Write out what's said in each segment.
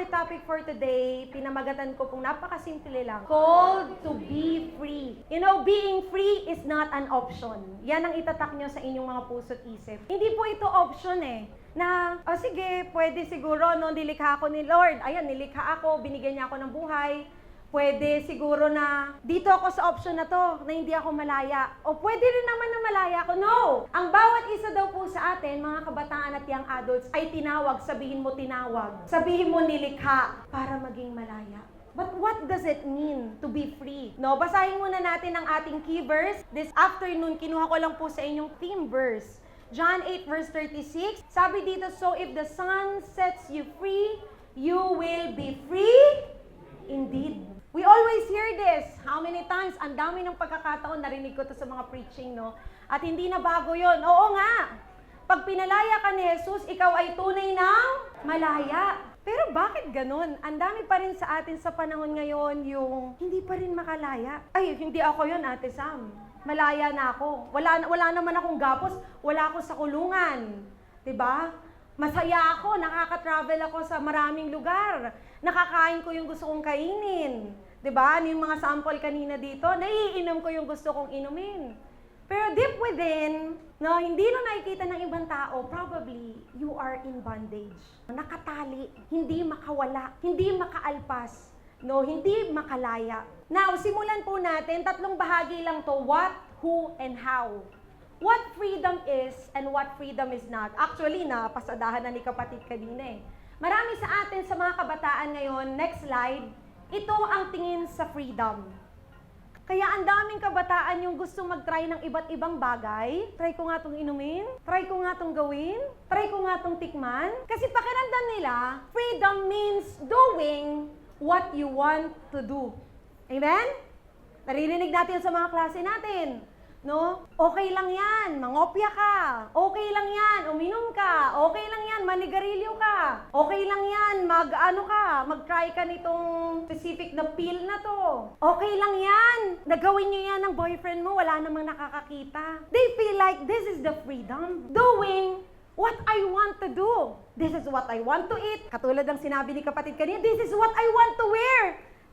our topic for today, pinamagatan ko kung napakasimple lang. Called to be free. You know, being free is not an option. Yan ang itatak nyo sa inyong mga puso't isip. Hindi po ito option na, sige, pwede siguro, no, nilikha ako ni Lord. Ayan, nilikha ako, binigyan niya ako ng buhay. Pwede siguro na dito ako sa option na to, na hindi ako malaya. O pwede rin naman na malaya ako. No! Ang bawat isa daw po sa atin, mga kabataan at young adults, ay tinawag. Sabihin mo tinawag. Sabihin mo nilikha para maging malaya. But what does it mean to be free? No, basahin muna natin ang ating key verse. This afternoon, kinuha ko lang po sa inyong theme verse. John 8 verse 36. Sabi dito, so if the Son sets you free, you will be free indeed. We always hear this. How many times? Ang dami ng pagkakataon, narinig ko to sa mga preaching, no? At hindi na bago yon. Oo nga. Pag pinalaya ka ni Jesus, ikaw ay tunay ng malaya. Pero bakit ganun? Ang dami pa rin sa atin sa panahon ngayon yung hindi pa rin makalaya. Ay, hindi ako yon, Ate Sam. Malaya na ako. Wala naman akong gapos. Wala ako sa kulungan. 'Di ba? Masaya ako, nakaka-travel ako sa maraming lugar. Nakakain ko yung gusto kong kainin. 'Di ba? Ano yung mga sample kanina dito? Naiinom ko yung gusto kong inumin. Pero deep within, no, hindi na nakikita ng ibang tao, probably you are in bondage. Nakatali, hindi makawala, hindi makaalpas, no, hindi makalaya. Now, simulan po natin, tatlong bahagi lang to, what, who, and how. What freedom is and what freedom is not. Actually, napasadahan na ni kapatid kanina Marami sa atin, sa mga kabataan ngayon, next slide, ito ang tingin sa freedom. Kaya ang daming kabataan yung gusto mag-try ng iba't ibang bagay. Try ko nga itong inumin, try ko nga itong gawin, try ko nga itong tikman. Kasi pakiramdam nila, freedom means doing what you want to do. Amen? Naririnig natin sa mga klase natin. No? Okay lang yan, mangopya ka. Okay lang yan, uminom ka. Okay lang yan, manigarilyo ka. Okay lang yan, mag-try ka nitong specific na pill na to. Okay lang yan, nagawin nyo yan ng boyfriend mo, wala namang nakakakita. They feel like this is the freedom. Doing what I want to do. This is what I want to eat. Katulad ng sinabi ni kapatid kanina, this is what I want to wear.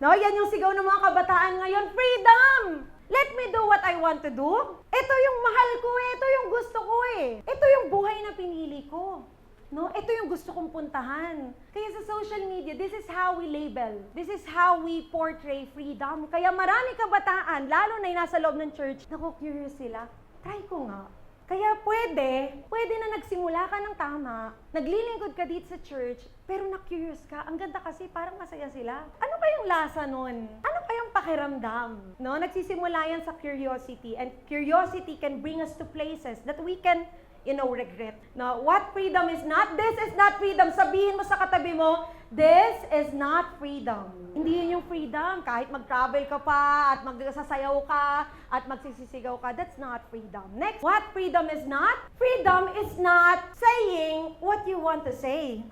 No, yan yung sigaw ng mga kabataan ngayon, freedom! Let me do what I want to do. Ito yung mahal ko ito yung gusto ko Ito yung buhay na pinili ko. No, ito yung gusto kong puntahan. Kaya sa social media, this is how we label. This is how we portray freedom. Kaya marami kabataan, lalo na yung nasa loob ng church, naku-curious sila. Try ko nga. Kaya pwede na nagsimula ka ng tama, naglilingkod ka dito sa church, pero na-curious ka. Ang ganda kasi, parang masaya sila. Ano kayang lasa nun? Ano kayang pakiramdam? No? Nagsisimula yan sa curiosity. And curiosity can bring us to places that we can, regret. No? What freedom is not? This is not freedom. Sabihin mo sa katabi mo, this is not freedom. Hindi yun yung freedom. Kahit mag-travel ka pa, at magsasayaw ka, at magsisisigaw ka, that's not freedom. Next, what freedom is not? Freedom is not saying what you want to say.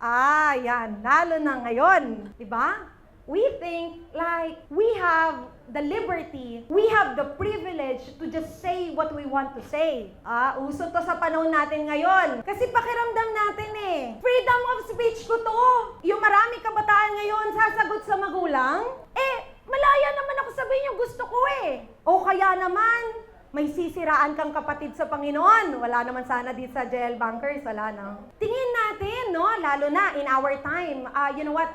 Yan. Lalo na ngayon. Diba? We think like we have the liberty, we have the privilege to just say what we want to say. Uso to sa panahon natin ngayon. Kasi pakiramdam natin freedom of speech ko to. Yung marami kabataan ngayon sasagot sa magulang, malaya naman ako sabihin yung gusto ko O kaya naman, may sisiraan kang kapatid sa Panginoon. Wala naman sana dito sa jail bunkers, wala na. Tingin natin, no? Lalo na in our time. You know what?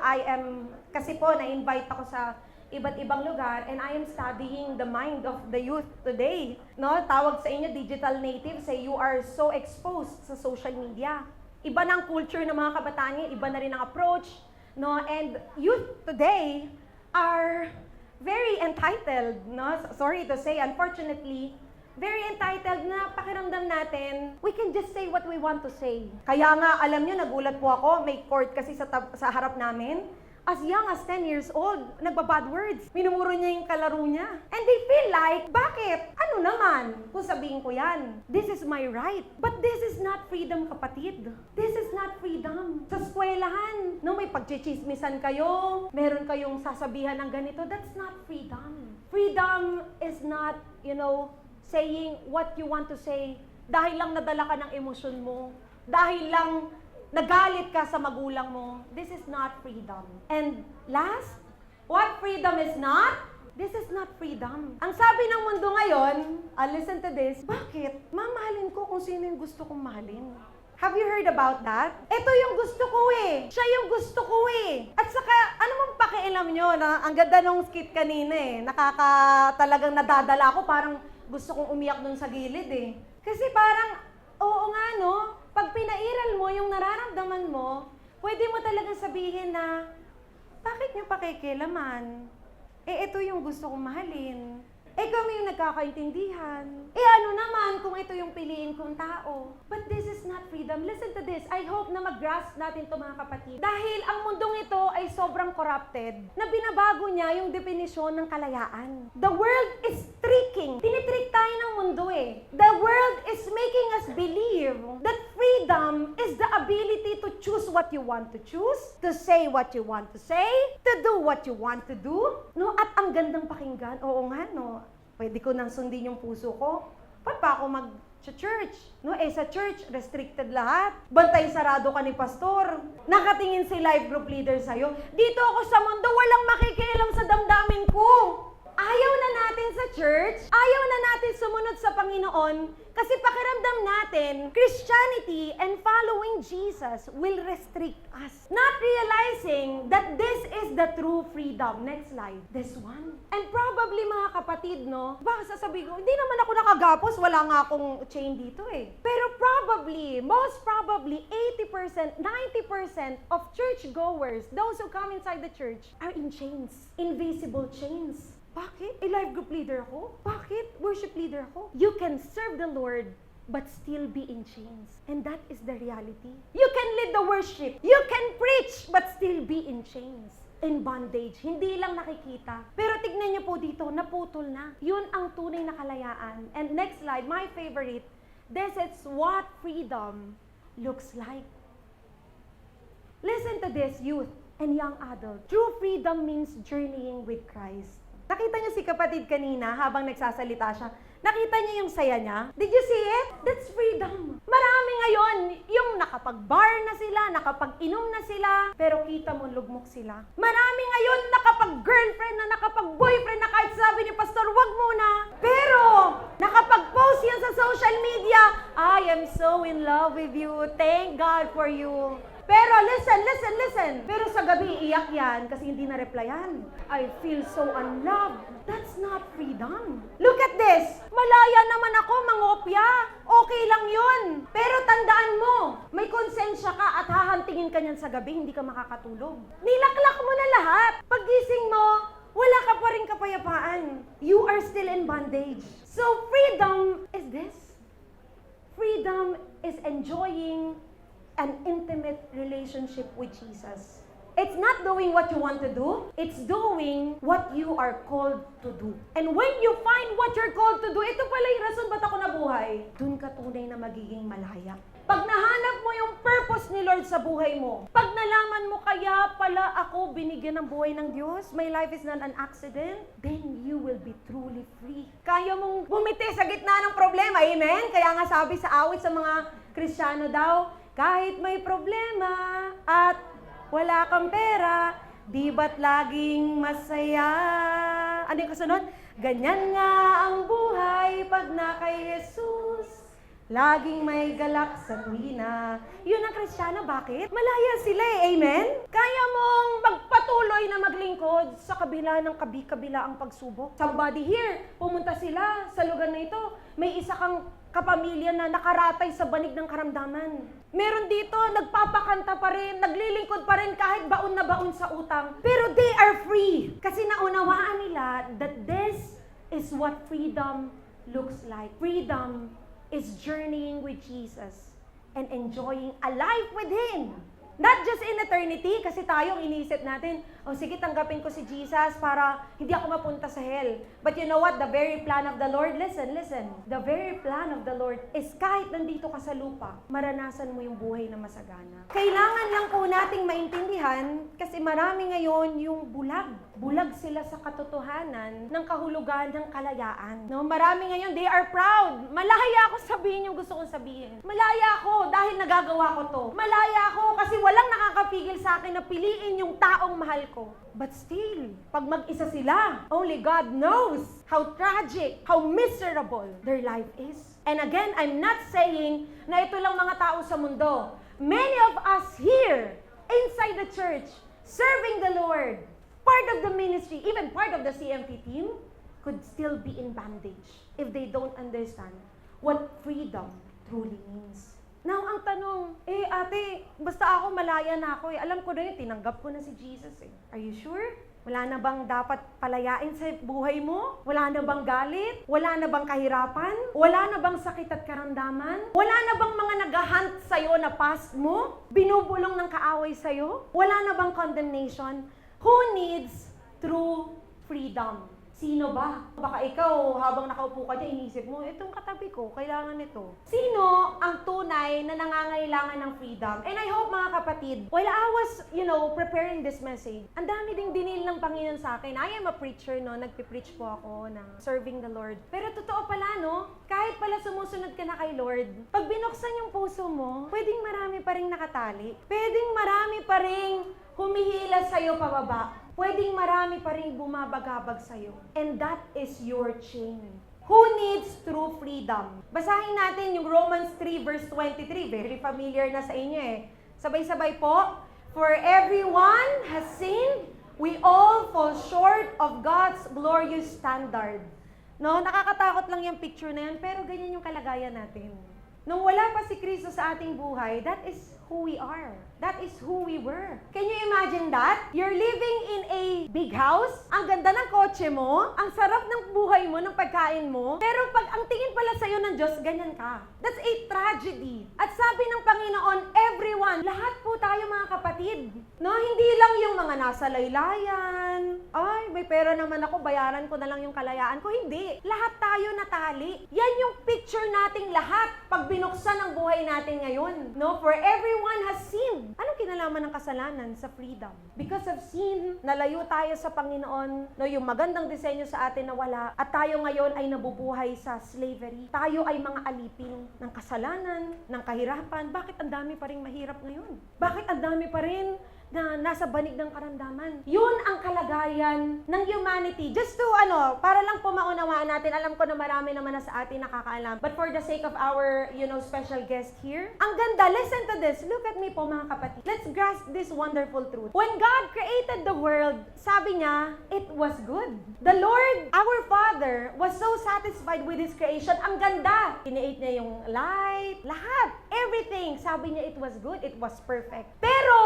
Kasi po, na-invite ako sa iba't ibang lugar and I am studying the mind of the youth today. No? Tawag sa inyo, digital native, say you are so exposed sa social media. Iba na ang culture ng mga kabataan ngayon, iba na rin ang approach. No? And youth today are very entitled. No? Sorry to say, unfortunately, very entitled na pakiramdam natin, we can just say what we want to say. Kaya nga, alam nyo, nagulat po ako, may court kasi sa harap namin. As young as 10 years old, nagbabad words. Minumuro niya yung kalaro niya. And they feel like, bakit? Ano naman? Kung sabihin ko yan, this is my right. But this is not freedom, kapatid. This is not freedom. Sa eskwelahan, no, may pagchichismisan kayo, meron kayong sasabihan ng ganito, that's not freedom. Freedom is not, saying what you want to say dahil lang nadala ka ng emosyon mo, dahil lang nagalit ka sa magulang mo, this is not freedom. And last, what freedom is not? This is not freedom. Ang sabi ng mundo ngayon, listen to this, bakit? Mamahalin ko kung sino yung gusto kong mahalin. Have you heard about that? Ito yung gusto ko eh. Siya yung gusto ko eh. At saka, ano mong pakialam nyo na ang ganda nung skit kanina eh. Talagang nadadala ako, parang gusto kong umiyak dun sa gilid eh. Kasi parang, oo nga no, pag pinairal mo yung nararamdaman mo, pwede mo talagang sabihin na, bakit nyo pakikilaman? Ito yung gusto kong mahalin. Kami yung nagkakaintindihan. Ano naman kung ito yung piliin kong tao? But this is not freedom. Listen to this. I hope na mag-grasp natin ito mga kapatid. Dahil ang mundong ito ay sobrang corrupted na binabago niya yung definisyon ng kalayaan. The world is tricking. Tinitrick tayo ng mundo eh. The world is making us believe that freedom is the ability to choose what you want to choose, to say what you want to say, to do what you want to do. No? At ang gandang pakinggan. Oo nga, no? Pwede ko nang sundin yung puso ko. Ba't pa ako mag-church? No, sa church, restricted lahat. Bantay sarado ka ni pastor. Nakatingin si life group leader sa'yo. Dito ako sa mundo, walang makikialam sa damdamin ko. Ayaw na natin sa church, ayaw na natin sumunod sa Panginoon, kasi pakiramdam natin, Christianity and following Jesus will restrict us. Not realizing that this is the true freedom. Next slide. This one. And probably mga kapatid, no, baka sasabihin ko, hindi naman ako nakagapos, wala nga akong chain dito eh. Pero probably, most probably, 80%, 90% of churchgoers, those who come inside the church, are in chains. Invisible chains. Bakit? Life group leader ako? Bakit? Worship leader ako? You can serve the Lord but still be in chains. And that is the reality. You can lead the worship. You can preach but still be in chains. In bondage. Hindi lang nakikita. Pero tignan niyo po dito, naputol na. Yun ang tunay na kalayaan. And next slide, my favorite. This is what freedom looks like. Listen to this, youth and young adult. True freedom means journeying with Christ. Nakita niyo si kapatid kanina habang nagsasalita siya. Nakita niyo yung saya niya? Did you see it? That's freedom. Marami ngayon, yung nakapag-bar na sila, nakapag-inom na sila, pero kita mo lugmok sila. Marami ngayon nakapag-girlfriend na, nakapag-boyfriend na, kahit sabi ni pastor, wag muna. Pero, nakapag-post yan sa social media, I am so in love with you. Thank God for you. Pero listen. Pero sa gabi, iyak yan kasi hindi na-replyan. I feel so unloved. That's not freedom. Look at this. Malaya naman ako, mangopya. Okay lang yun. Pero tandaan mo, may konsensya ka at hahantingin ka niyan sa gabi, hindi ka makakatulog. Nilaklak mo na lahat. Paggising mo, wala ka pa rin kapayapaan. You are still in bondage. So freedom is this. Freedom is enjoying an intimate relationship with Jesus. It's not doing what you want to do, it's doing what you are called to do. And when you find what you're called to do, ito pala yung rason ba't ako nabuhay, dun ka tunay na magiging malaya. Pag nahanap mo yung purpose ni Lord sa buhay mo, pag nalaman mo kaya pala ako binigyan ng buhay ng Diyos, my life is not an accident, then you will be truly free. Kaya mong bumiti sa gitna ng problema, amen? Kaya nga sabi sa awit sa mga Kristiyano daw, kahit may problema at wala kang pera, di ba't laging masaya? Ano yung kasunod? Ganyan nga ang buhay pag na kay Jesus. Laging may galak sa tuwina. Yun ang Kristiyano, bakit? Malaya sila eh, amen? Kaya mong magpatuloy na maglingkod sa kabila ng kabila ang pagsubok. Somebody here, pumunta sila sa lugar na ito. May isa kang kapamilya na nakaratay sa banig ng karamdaman. Meron dito, nagpapakanta pa rin, naglilingkod pa rin kahit baon na baon sa utang. Pero they are free. Kasi naunawaan nila that this is what freedom looks like. Freedom is journeying with Jesus and enjoying a life with Him. Not just in eternity, kasi tayo ang iniisip natin, oh sige, tanggapin ko si Jesus para hindi ako mapunta sa hell. But you know what? The very plan of the Lord, listen. The very plan of the Lord is kahit nandito ka sa lupa, maranasan mo yung buhay na masagana. Kailangan lang po nating maintindihan kasi marami ngayon yung bulag. Bulag sila sa katotohanan ng kahulugan ng kalayaan. No, marami ngayon, they are proud. Malaya ako sabihin yung gusto kong sabihin. Malaya ako dahil nagagawa ko to. Malaya ako kasi walang nakakapigil sa akin na piliin yung taong mahal ko. But still, pag mag-isa sila, only God knows how tragic, how miserable their life is. And again, I'm not saying na ito lang mga tao sa mundo. Many of us here, inside the church, serving the Lord, part of the ministry, even part of the CMP team, could still be in bondage if they don't understand what freedom truly means. Now, ang tanong, ate, basta ako malaya na ako alam ko na yun, tinanggap ko na si Jesus Are you sure? Wala na bang dapat palayain sa buhay mo? Wala na bang galit? Wala na bang kahirapan? Wala na bang sakit at karamdaman? Wala na bang mga nag-hunt sa'yo na past mo? Binubulong ng kaaway sa'yo? Wala na bang condemnation? Who needs true freedom? Sino ba? Baka ikaw, habang nakaupo ka dyan, inisip mo, itong katabi ko, kailangan nito. Sino ang tunay na nangangailangan ng freedom? And I hope, mga kapatid, while I was, preparing this message, ang dami ding dinil ng Panginoon sa akin. I am a preacher, nagpipreach po ako ng serving the Lord. Pero totoo pala, kahit pala sumusunod ka na kay Lord, pag binuksan yung puso mo, pwedeng marami pa ring nakatali. Pwedeng marami pa ring humihila sa'yo pababa. Pwedeng marami pa rin bumabagabag sa'yo. And that is your chain. Who needs true freedom? Basahin natin yung Romans 3 verse 23. Very familiar na sa inyo Sabay-sabay po. For everyone has sinned, we all fall short of God's glorious standard. Nakakatakot lang yung picture na yan, pero ganyan yung kalagayan natin. Nung wala pa si Kristo sa ating buhay, that is who we are. That is who we were. Can you imagine that? You're living in a big house, ang ganda ng kotse mo, ang sarap ng buhay mo, ng pagkain mo, pero pag ang tingin pala sa'yo ng Diyos, ganyan ka. That's a tragedy. At sabi ng Panginoon, everyone, lahat po tayo mga kapatid. Hindi lang yung mga nasa laylayan, ay, may pera naman ako, bayaran ko na lang yung kalayaan ko. Hindi. Lahat tayo natali. Yan yung picture nating lahat pag binuksan ang buhay natin ngayon. For everyone has sinned. Anong kinalaman ng kasalanan sa freedom? Because of sin, nalayo tayo sa Panginoon, yung magandang disenyo sa atin na wala, at tayo ngayon ay nabubuhay sa slavery. Tayo ay mga alipin ng kasalanan, ng kahirapan. Bakit ang dami pa rin mahirap ngayon? Bakit ang dami pa rin na nasa banig ng karamdaman? Yun ang kalagayan ng humanity. Just to, para lang po maunawaan natin, alam ko na marami naman na sa atin nakakaalam. But for the sake of our, special guest here, ang ganda, listen to this. Look at me po mga kapatid. Let's grasp this wonderful truth. When God created the world, sabi niya, it was good. The Lord, our Father, was so satisfied with His creation. Ang ganda. Create niya yung light, lahat, everything. Sabi niya, it was good, it was perfect. Pero,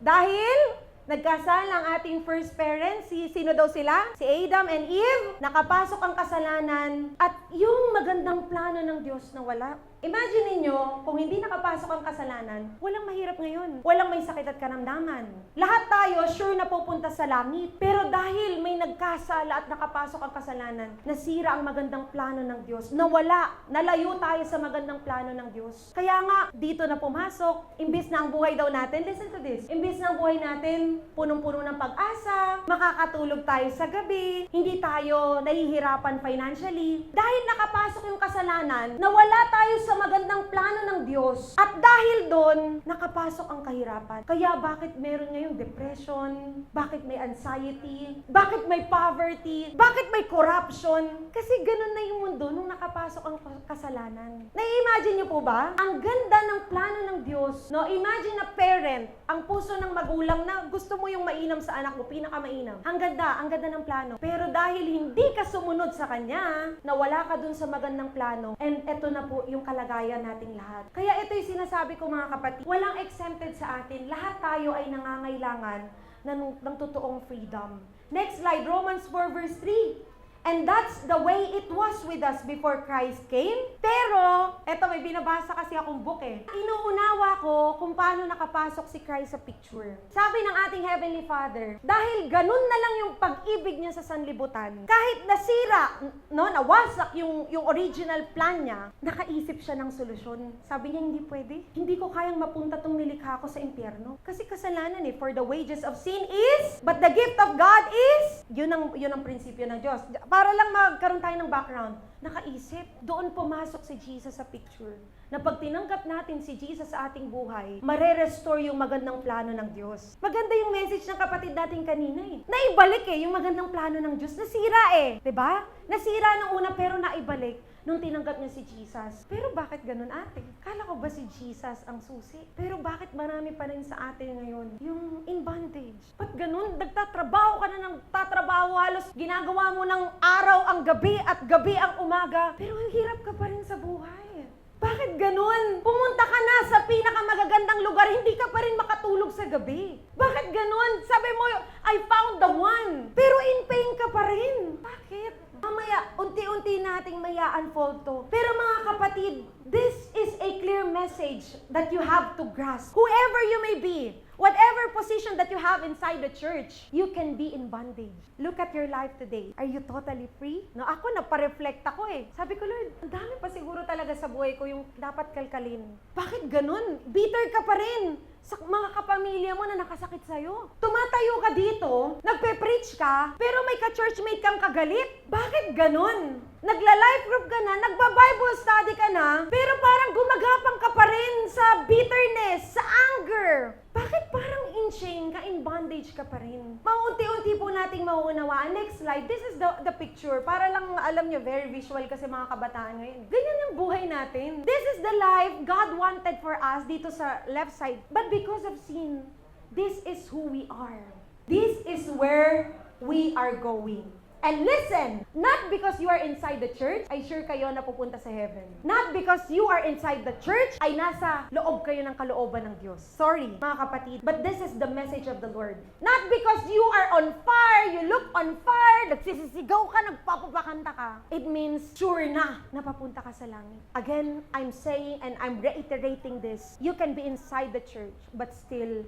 dahil nagkasala ang ating first parents, sino daw sila? Si Adam and Eve. Nakapasok ang kasalanan at yung magandang plano ng Diyos na wala. Imagine niyo kung hindi nakapasok ang kasalanan, walang mahirap ngayon. Walang may sakit at karamdaman. Lahat tayo sure na pupunta sa langit. Pero dahil may nagkasala at nakapasok ang kasalanan, nasira ang magandang plano ng Diyos. Nawala, nalayo tayo sa magandang plano ng Diyos. Kaya nga, dito na pumasok, imbis na ang buhay daw natin, listen to this, imbis na ang buhay natin, punong-puno ng pag-asa, makakatulog tayo sa gabi, hindi tayo nahihirapan financially. Dahil nakapasok yung kasalanan, nawala tayo sa magandang plano ng Diyos. At dahil doon, nakapasok ang kahirapan. Kaya bakit meron ngayong depression? Bakit may anxiety? Bakit may poverty? Bakit may corruption? Kasi ganun na yung mundo nung nakapasok ang kasalanan. Nai-imagine niyo po ba? Ang ganda ng plano ng Diyos. Imagine a parent, ang puso ng magulang na gusto mo yung mainam sa anak mo, pinakamainam. Ang ganda ng plano. Pero dahil hindi ka sumunod sa Kanya, nawala ka dun sa magandang plano, and eto na po yung kalagayan nating lahat. Kaya ito yung sinasabi ko mga kapatid, walang exempted sa atin. Lahat tayo ay nangangailangan ng totoong freedom. Next slide, Romans 4 verse 3. And that's the way it was with us before Christ came. Pero, eto may binabasa kasi akong book eh. Inuunawa ko kung paano nakapasok si Christ sa picture. Sabi ng ating Heavenly Father, dahil ganun na lang yung pag-ibig niya sa sanlibutan, kahit nasira, no, nawasak yung original plan niya, nakaisip siya ng solusyon. Sabi niya, hindi pwede. Hindi ko kayang mapunta tong nilikha ko sa impyerno. Kasi kasalanan eh, for the wages of sin is, but the gift of God is, yun ang prinsipyo ng Diyos. Para lang magkaroon tayo ng background, nakaisip, doon pumasok si Jesus sa picture. Na pag tinanggap natin si Jesus sa ating buhay, mare-restore yung magandang plano ng Diyos. Maganda yung message ng kapatid natin kanina eh. Naibalik eh, yung magandang plano ng Diyos. Nasira eh, 'di ba? Nasira nung una pero naibalik nung tinanggap niya si Jesus. Pero bakit ganun ate? Kala ko ba si Jesus ang susi? Pero bakit marami pa rin sa atin ngayon yung in bondage? Ba't ganun? Nagtatrabaho ka na ng tatrabaho, halos ginagawa mo ng araw ang gabi at gabi ang umaga. Pero hirap ka pa rin sa buhay. Bakit ganun? Pumunta ka na sa pinakamagagandang lugar, hindi ka pa rin makatulog sa gabi. Bakit ganun? Sabi mo, I found the one. Pero in pain ka pa rin. Bakit? Mamaya, unti-unti nating maya-unfold to. Pero mga kapatid, this is a clear message that you have to grasp. Whoever you may be, whatever position that you have inside the church, you can be in bondage. Look at your life today. Are you totally free? No, ako napareflect ako eh. Sabi ko, Lord, ang dami pa siguro talaga sa buhay ko yung dapat kalkalin. Bakit ganun? Bitter ka pa rin sa mga kapamilya mo na nakasakit sa'yo. Tumatayo ka dito, nagpe-preach ka, pero may ka-churchmate kang kagalit. Bakit ganun? Nagla-life group ka na, nagba-Bible study ka na, pero parang gumagapang ka pa rin sa bitterness, sa anger. Bakit parang in chain ka, in bondage ka pa rin? Maunti-unti po nating mauunawaan. Next slide, this is the picture. Para lang alam nyo, very visual kasi mga kabataan ngayon. Ganyan yung buhay natin. This is the life God wanted for us dito sa left side. But because of sin, this is who we are. This is where we are going. And listen, not because you are inside the church, ay sure kayo na pupunta sa heaven. Not because you are inside the church, ay nasa loob kayo ng kalooban ng Diyos. Sorry, mga kapatid, but this is the message of the Lord. Not because you are on fire, you look on fire, nagsisisigaw ka, nagpapapakanta ka. It means sure na papunta ka sa langit. Again, I'm saying and I'm reiterating this. You can be inside the church, but still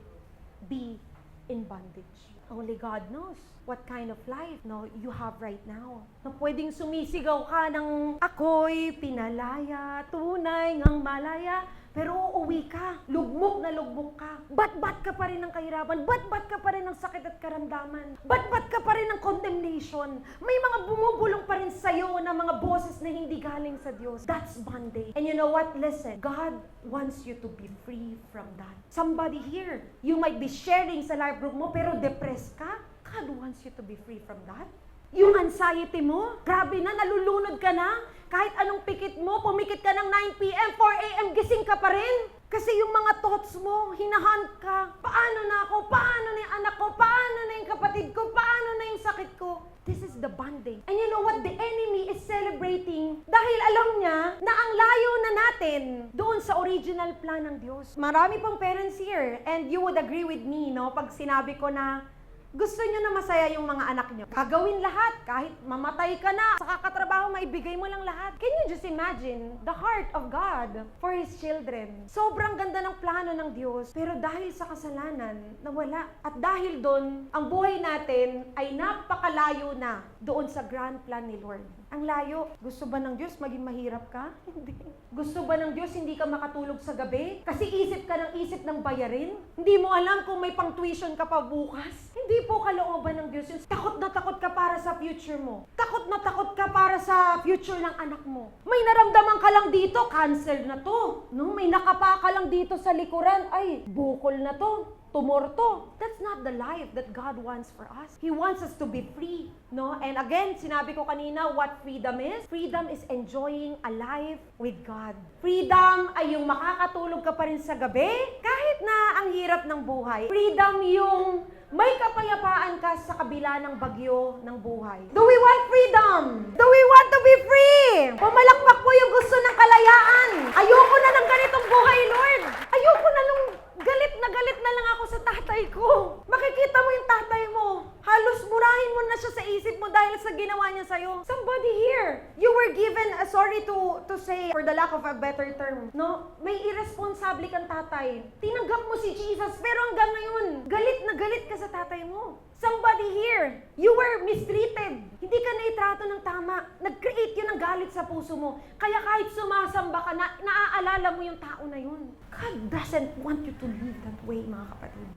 be in bondage. Only God knows what kind of life you have right now. Na pwedeng sumisigaw ka ng ako'y pinalaya, tunay ngang malaya, pero uuwi ka, lugmok na lugmok ka. Bat-bat ka pa rin ng kahirapan, bat-bat ka pa rin ng sakit at karamdaman, bat-bat ka pa rin ng condemnation. May mga bumubulong pa rin sa'yo na mga boses na hindi galing sa Diyos. That's bondage. And you know what? Listen, God wants you to be free from that. Somebody here, you might be sharing sa life group mo, pero depressed ka. God wants you to be free from that. Yung anxiety mo, grabe na, nalulunod ka na. Kahit anong pikit mo, pumikit ka ng 9 p.m., 4 a.m., gising ka pa rin. Kasi yung mga thoughts mo, hinahunt ka. Paano na ako? Paano na yung anak ko? Paano na yung kapatid ko? Paano na yung sakit ko? This is the bondage. And you know what? The enemy is celebrating dahil alam niya na ang layo na natin doon sa original plan ng Diyos. Marami pang parents here, and you would agree with me, no? Pag sinabi ko na gusto nyo na masaya yung mga anak nyo. Gagawin lahat. Kahit mamatay ka na, sa kakatrabaho, maibigay mo lang lahat. Can you just imagine the heart of God for His children? Sobrang ganda ng plano ng Diyos, pero dahil sa kasalanan, nawala. At dahil doon, ang buhay natin ay napakalayo na doon sa grand plan ni Lord. Ang layo. Gusto ba ng Diyos maging mahirap ka? Hindi. Gusto ba ng Diyos hindi ka makatulog sa gabi? Kasi isip ka ng isip ng bayarin? Hindi mo alam kung may pang-tuition ka pa bukas? Hindi po kalooban ng Diyos yun. Takot na takot ka para sa future mo. Takot na takot ka para sa future ng anak mo. May naramdaman ka lang dito, cancel na to. No? May nakapa ka lang dito sa likuran, ay, bukol na to. Tumor to. That's not the life that God wants for us. He wants us to be free, no? And again, sinabi ko kanina what freedom is. Freedom is enjoying a life with God. Freedom ay yung makakatulog ka pa rin sa gabi, kahit na ang hirap ng buhay. Freedom yung may kapayapaan ka sa kabila ng bagyo ng buhay. Do we want freedom? Do we want to be free? Pumalakpak po yung gusto ng kalayaan. Ayoko na ng ganitong buhay, Lord. Ayoko na nung galit na lang ako sa tatay ko. Makikita mo yung tatay mo. Halos murahin mo na siya sa isip mo dahil sa ginawa niya sa'yo. Somebody here, you were given, sorry to say, for the lack of a better term, no? May irresponsible kang tatay. Tinanggap mo si Jesus, pero hanggang ngayon, galit na galit ka sa tatay mo. Somebody here, you were mistreated. Hindi ka naitrato ng tama. Nag-create yun ng galit sa puso mo. Kaya kahit sumasamba ka, naaalala mo yung tao na yun. God doesn't want you to live that way, mga kapatid.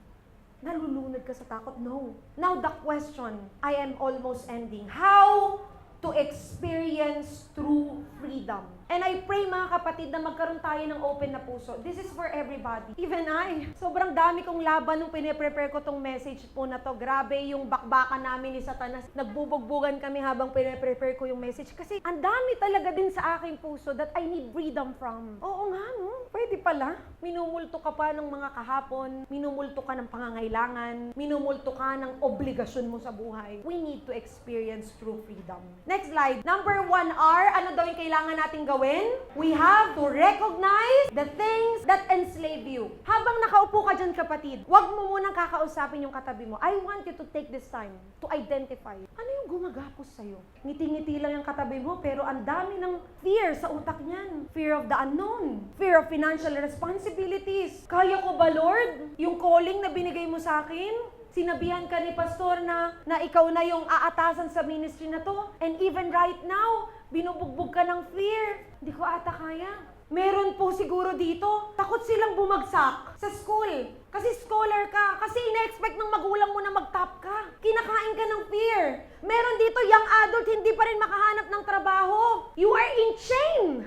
Nalulunod ka sa takot? No. Now the question, I am almost ending. How to experience true freedom? And I pray mga kapatid na magkaroon tayo ng open na puso. This is for everybody. Even I. Sobrang dami kong laban nung piniprepare ko tong message po na to. Grabe yung bakbakan namin ni Satanas. Nagbubugbugan kami habang piniprepare ko yung message. Kasi ang dami talaga din sa aking puso that I need freedom from. Oo nga, no? Pwede pala. Minumulto ka pa ng mga kahapon. Minumulto ka ng pangangailangan. Minumulto ka ng obligasyon mo sa buhay. We need to experience true freedom. Next slide. Number 1R, ano daw yung kailangan nating gawin? We have to recognize the things that enslave you. Habang nakaupo ka dyan, kapatid, huwag mo munang kakausapin yung katabi mo. I want you to take this time to identify. Ano yung gumagapos sa'yo? Ngiti-ngiti lang yung katabi mo, pero ang dami ng fear sa utak niyan. Fear of the unknown. Fear of financial responsibilities. Kaya ko ba, Lord? Yung calling na binigay mo sa akin? Sinabihan ka ni pastor na ikaw na yung aatasan sa ministry na to. And even right now, binubugbog ka ng fear. Hindi ko ata kaya. Meron po siguro dito, takot silang bumagsak sa school. Kasi scholar ka. Kasi ina-expect ng magulang mo na mag-top ka. Kinakain ka ng fear. Meron dito, young adult, hindi pa rin makahanap ng trabaho. You are in chain.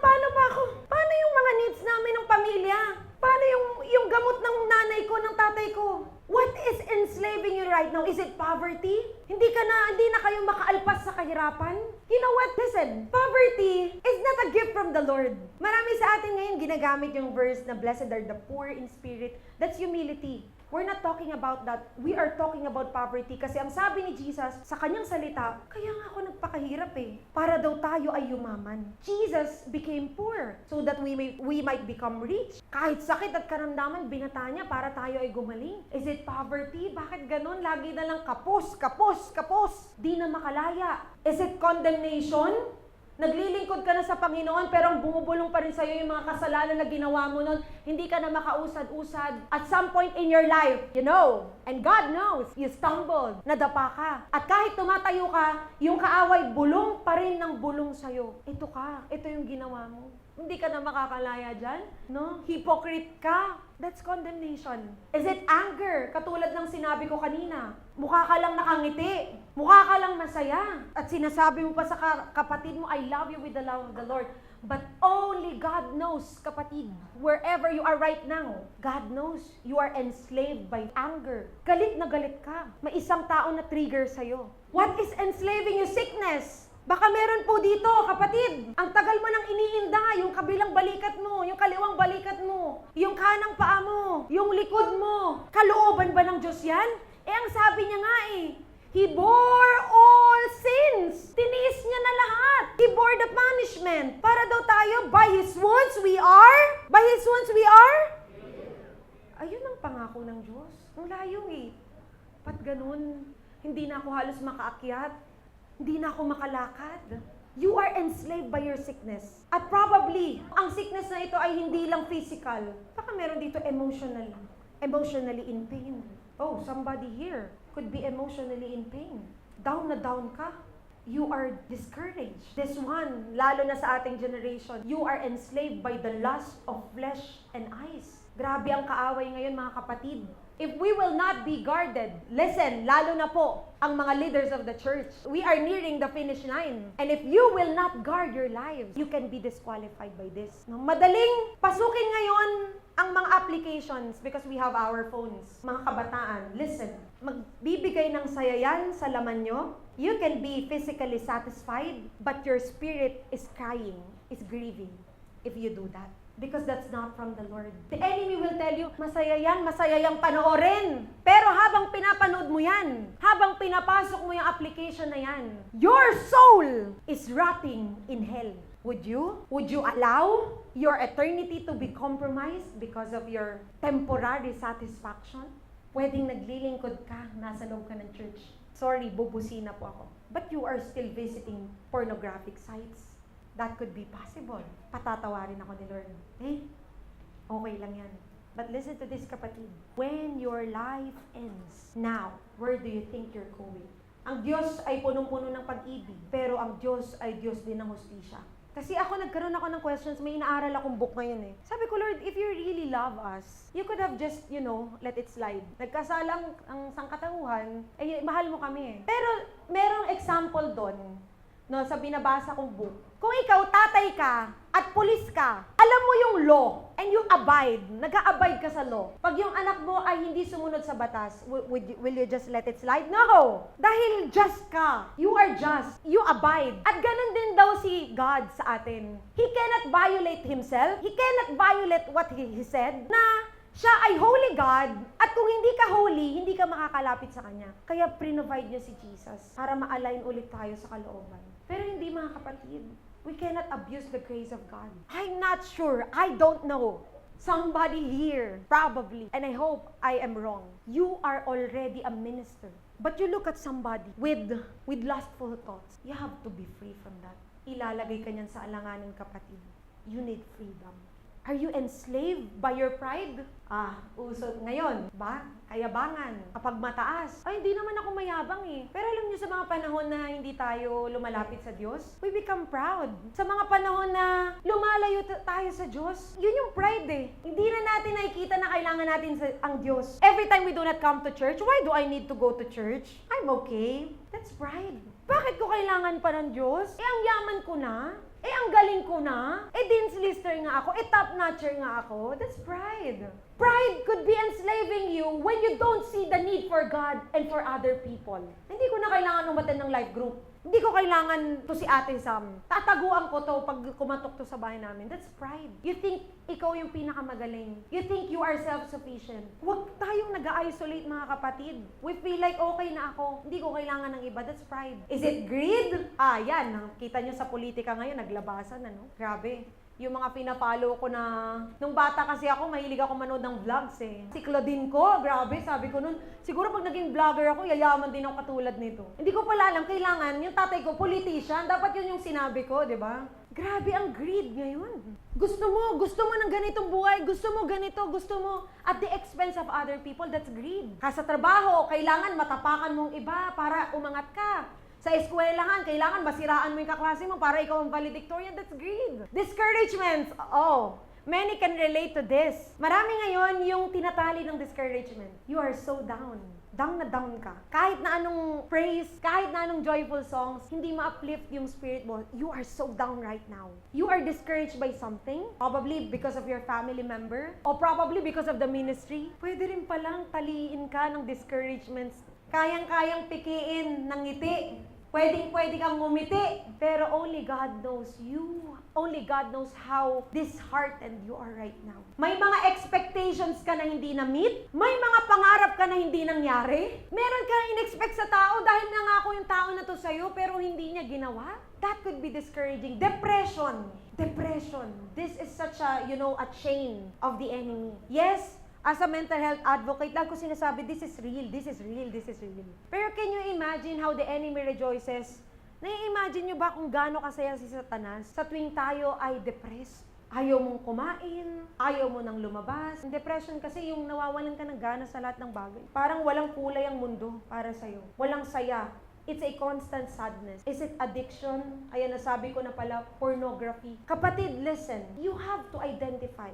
Paano pa ako? Paano yung mga needs namin ng pamilya? Paano yung gamot ng nanay ko, ng tatay ko? What is enslaving you right now? Is it poverty? Hindi na kayo makaalpas sa kahirapan? You know what? Listen, poverty is not a gift from the Lord. Marami sa atin ngayon ginagamit yung verse na blessed are the poor in spirit. That's humility. We're not talking about that. We are talking about poverty. Kasi ang sabi ni Jesus sa kanyang salita, kaya nga ako nagpakahirap para daw tayo ay yumaman. Jesus became poor so that we might become rich. Kahit sakit at karamdaman, binata niya para tayo ay gumaling. Is it poverty? Bakit ganun? Lagi na lang kapos. Di na makalaya. Is it condemnation? Naglilingkod ka na sa Panginoon pero ang bumubulong pa rin sa'yo yung mga kasalanan na ginawa mo nun. Hindi ka na makausad-usad. At some point in your life, you know, and God knows, you stumbled, nadapa ka. At kahit tumatayo ka, yung kaaway bulong pa rin ng bulong sa'yo. Ito yung ginawa mo. Hindi ka na makakalaya dyan, no? Hypocrite ka. That's condemnation. Is it anger? Katulad ng sinabi ko kanina. Mukha ka lang nakangiti. Mukha ka lang masaya. At sinasabi mo pa sa kapatid mo, I love you with the love of the Lord. But only God knows, kapatid, wherever you are right now, God knows you are enslaved by anger. Galit na galit ka. May isang tao na trigger sa'yo. What is enslaving you? Sickness. Baka meron po dito, kapatid. Ang tagal mo nang iniinda, yung kabilang balikat mo, yung kaliwang balikat mo, yung kanang paa mo, yung likod mo. Kalooban ba ng Diyos yan? Ang sabi niya nga He bore all sins. Tiniis niya na lahat. He bore the punishment. Para daw tayo, by His wounds we are? By His wounds we are? Ayun ang pangako ng Diyos. Ang layo Ba't ganun? Hindi na ako halos makaakyat. Hindi na ako makalakad. You are enslaved by your sickness. At probably, ang sickness na ito ay hindi lang physical. Baka meron dito emotionally in pain. Oh, somebody here could be emotionally in pain. Down na down ka. You are discouraged. This one, lalo na sa ating generation, you are enslaved by the lust of flesh and eyes. Grabe ang kaaway ngayon, mga kapatid. If we will not be guarded, listen, lalo na po ang mga leaders of the church, we are nearing the finish line. And if you will not guard your lives, you can be disqualified by this. No? Madaling pasukin ngayon ang mga applications because we have our phones. Mga kabataan, listen, magbibigay ng saya yan sa laman nyo. You can be physically satisfied, but your spirit is crying, is grieving if you do that. Because that's not from the Lord. The enemy will tell you, masaya yang panoorin. Pero habang pinapanood mo yan, habang pinapasok mo yung application na yan, your soul is rotting in hell. Would you allow your eternity to be compromised because of your temporary satisfaction? Pwedeng naglilingkod ka, nasa loob ka ng church. Sorry, bubusina po ako. But you are still visiting pornographic sites. That could be possible. Patatawarin ako ni Lord. Okay lang yan. But listen to this, kapatid. When your life ends, now, where do you think you're going? Ang Diyos ay punong-puno ng pag-ibig, pero ang Diyos ay Diyos din ng hustisya. Kasi nagkaroon ako ng questions, may inaaral akong book ngayon Sabi ko, Lord, if you really love us, you could have just, let it slide. Nagkasalang ang sangkatauhan, mahal mo kami Pero merong example doon, sa binabasa kong book. Kung ikaw, tatay ka, at pulis ka, alam mo yung law, and you abide, nag-a-abide ka sa law. Pag yung anak mo ay hindi sumunod sa batas, will you just let it slide? No! Dahil just ka. You are just. You abide. At ganun din daw si God sa atin. He cannot violate Himself. He cannot violate what He said, na siya ay holy God, at kung hindi ka holy, hindi ka makakalapit sa Kanya. Kaya provide niya si Jesus para ma-align ulit tayo sa kalooban. Pero hindi, mga kapatid. We cannot abuse the grace of God. I'm not sure. I don't know. Somebody here, probably, and I hope I am wrong. You are already a minister. But you look at somebody with lustful thoughts. You have to be free from that. Ilalagay ka niyan sa alanganin, kapatid. You need freedom. Are you enslaved by your pride? Uso ngayon, ba? Kayabangan. Kapag mataas, hindi naman ako mayabang Pero alam niyo, sa mga panahon na hindi tayo lumalapit sa Diyos, we become proud. Sa mga panahon na lumalayo tayo sa Diyos, yun yung pride Hindi na natin nakikita na kailangan natin ang Diyos. Every time we do not come to church, why do I need to go to church? I'm okay. That's pride. Bakit ko kailangan pa ng Diyos? Ang yaman ko na. Ang galing ko na. Dean's lister nga ako. Top-notcher nga ako. That's pride. Pride could be enslaving you when you don't see the need for God and for other people. Hindi ko na kailangan umattend ng life group. Hindi ko kailangan to si Ate Sam. Tataguan ko to pag kumatok to sa bahay namin. That's pride. You think ikaw yung pinakamagaling. You think you are self-sufficient. Huwag tayong nag-isolate, mga kapatid. We feel like okay na ako. Hindi ko kailangan ng iba. That's pride. Is it greed? Yan. Nakita nyo sa politika ngayon, naglabasan, Grabe. Yung mga pinapalo ko na, nung bata kasi ako, mahilig ako manood ng vlogs Si Claudine ko, grabe, sabi ko nun, siguro pag naging vlogger ako, yayaman din ako katulad nito. Hindi ko pala alam, kailangan, yung tatay ko, politician, dapat yun yung sinabi ko, di ba? Grabe ang greed ngayon. Gusto mo ng ganitong buhay, gusto mo at the expense of other people, that's greed. Sa trabaho, kailangan matapakan mong iba para umangat ka. Sa eskwelahan, kailangan masiraan mo yung kaklase mo para ikaw ang valedictorian. That's greed. Discouragement. Many can relate to this. Marami ngayon yung tinatali ng discouragement. You are so down. Down na down ka. Kahit na anong praise, kahit na anong joyful songs, hindi ma-uplift yung spirit mo. You are so down right now. You are discouraged by something, probably because of your family member, or probably because of the ministry. Pwede rin palang taliin ka ng discouragements. Kayang-kayang pikiin ng ngiti. Pwedeng-pwede kang ngumiti. Pero only God knows you. Only God knows how disheartened you are right now. May mga expectations ka na hindi na-meet. May mga pangarap ka na hindi nangyari. Meron kang in-expect sa tao dahil nangako yung tao na to sa'yo pero hindi niya ginawa. That could be discouraging. Depression. This is such a chain of the enemy. Yes, as a mental health advocate, lagi ko sinasabi, this is real. Pero can you imagine how the enemy rejoices? Nai-imagine nyo ba kung gaano kasaya si Satanas sa tuwing tayo ay depressed? Ayaw mong kumain, ayaw mo nang lumabas. Depression kasi yung nawawalan ka ng gana sa lahat ng bagay. Parang walang kulay ang mundo para sa'yo. Walang saya. It's a constant sadness. Is it addiction? Ayan, nasabi ko na pala, pornography. Kapatid, listen. You have to identify.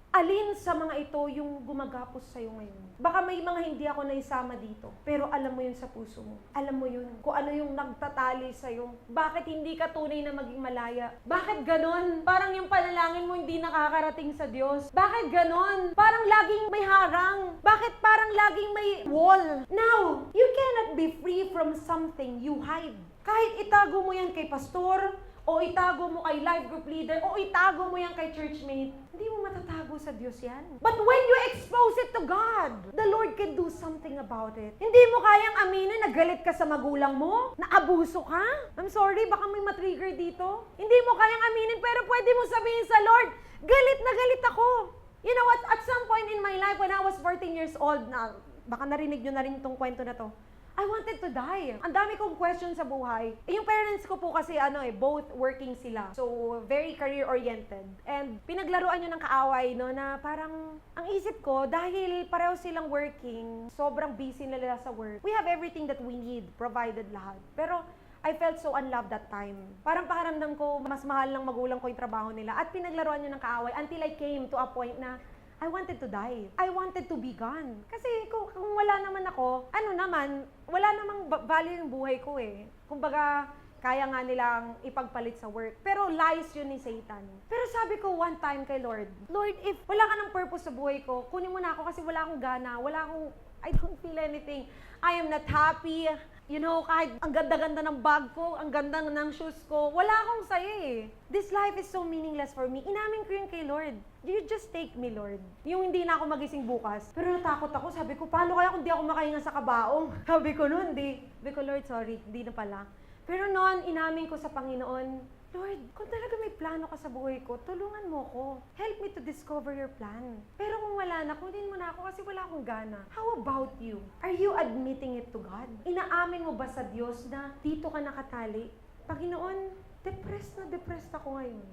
Alin sa mga ito yung gumagapos sa'yo ngayon? Baka may mga hindi ako naisama dito, pero alam mo yun sa puso mo. Alam mo yun kung ano yung nagtatali sa'yo. Bakit hindi ka tunay na maging malaya? Bakit ganon? Parang yung panalangin mo hindi nakakarating sa Diyos. Bakit ganon? Parang laging may harang. Bakit parang laging may wall? Now, you cannot be free from something you hide. Kahit itago mo yan kay pastor, o itago mo kay life group leader, o itago mo yan kay churchmate, hindi mo matatago sa Diyos yan. But when you expose it to God, the Lord can do something about it. Hindi mo kayang aminin na galit ka sa magulang mo, na abuso ka. I'm sorry, baka may matrigger dito. Hindi mo kayang aminin, pero pwede mo sabihin sa Lord, galit na galit ako. You know what, at some point in my life, when I was 14 years old na, baka narinig nyo na rin itong kwento na to. I wanted to die. Ang dami kong questions sa buhay. Yung parents ko po kasi both working sila. So, very career-oriented. And pinaglaruan nyo ng kaaway, no, na parang, ang isip ko, dahil pareho silang working, sobrang busy nila sa work, we have everything that we need, provided lahat. Pero, I felt so unloved that time. Parang pakaramdam ko, mas mahal ng magulang ko yung trabaho nila. At pinaglaruan nyo ng kaaway until I came to a point na, I wanted to die. I wanted to be gone. Kasi kung wala naman ako, wala namang value yung buhay ko eh. Kumbaga, kaya nga nilang ipagpalit sa work. Pero lies yun ni Satan. Pero sabi ko one time kay Lord, Lord, if wala ka ng purpose sa buhay ko, kunin mo na ako kasi wala akong gana, I don't feel anything. I am not happy. You know, kahit ang ganda-ganda ng bag ko, ang ganda ng shoes ko, wala akong saya eh. This life is so meaningless for me. Inamin ko yun kay Lord. You just take me, Lord. Yung hindi na ako magising bukas. Pero natakot ako. Sabi ko, paano kaya kung di ako makahinga sa kabaong? Sabi ko noon, Sabi ko, Lord, sorry, hindi na pala. Pero noon, inamin ko sa Panginoon, Lord, kung talaga may plano ka sa buhay ko, tulungan mo ko. Help me to discover your plan. Pero kung wala na, kunin mo na ako kasi wala akong gana. How about you? Are you admitting it to God? Inaamin mo ba sa Diyos na dito ka nakatali? Panginoon, depressed ako ngayon.